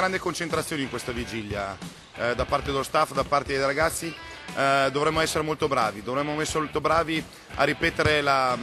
grande concentrazione in questa vigilia da parte dello staff, da parte dei ragazzi. Dovremmo essere molto bravi, a ripetere la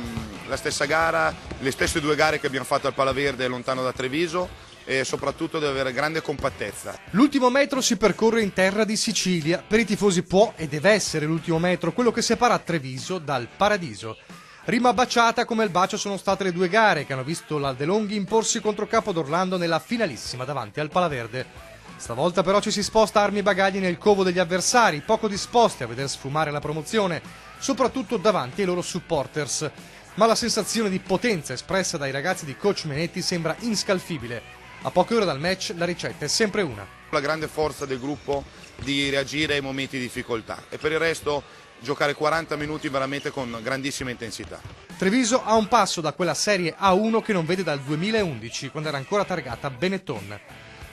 stessa gara, le stesse 2 gare che abbiamo fatto al Palaverde lontano da Treviso, e soprattutto deve avere grande compattezza. L'ultimo metro si percorre in terra di Sicilia. Per i tifosi può e deve essere l'ultimo metro, quello che separa Treviso dal paradiso. Rima baciata come il bacio sono state le 2 gare che hanno visto l'Aldelonghi imporsi contro Capodorlando nella finalissima davanti al Palaverde. Stavolta però ci si sposta armi e bagagli nel covo degli avversari, poco disposti a veder sfumare la promozione, soprattutto davanti ai loro supporters. Ma la sensazione di potenza espressa dai ragazzi di coach Menetti sembra inscalfibile. A poche ore dal match la ricetta è sempre una. La grande forza del gruppo di reagire ai momenti di difficoltà e per il resto giocare 40 minuti veramente con grandissima intensità. Treviso ha un passo da quella Serie A1 che non vede dal 2011, quando era ancora targata Benetton.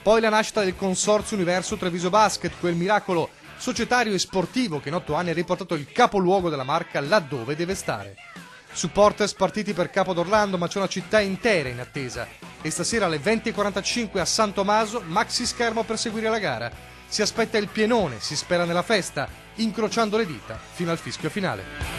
Poi la nascita del Consorzio Universo Treviso Basket, quel miracolo societario e sportivo che in 8 anni ha riportato il capoluogo della marca laddove deve stare. Supporters partiti per Capodorlando, ma c'è una città intera in attesa. E stasera alle 20:45 a San Tommaso, maxi schermo per seguire la gara. Si aspetta il pienone, si spera nella festa, incrociando le dita fino al fischio finale.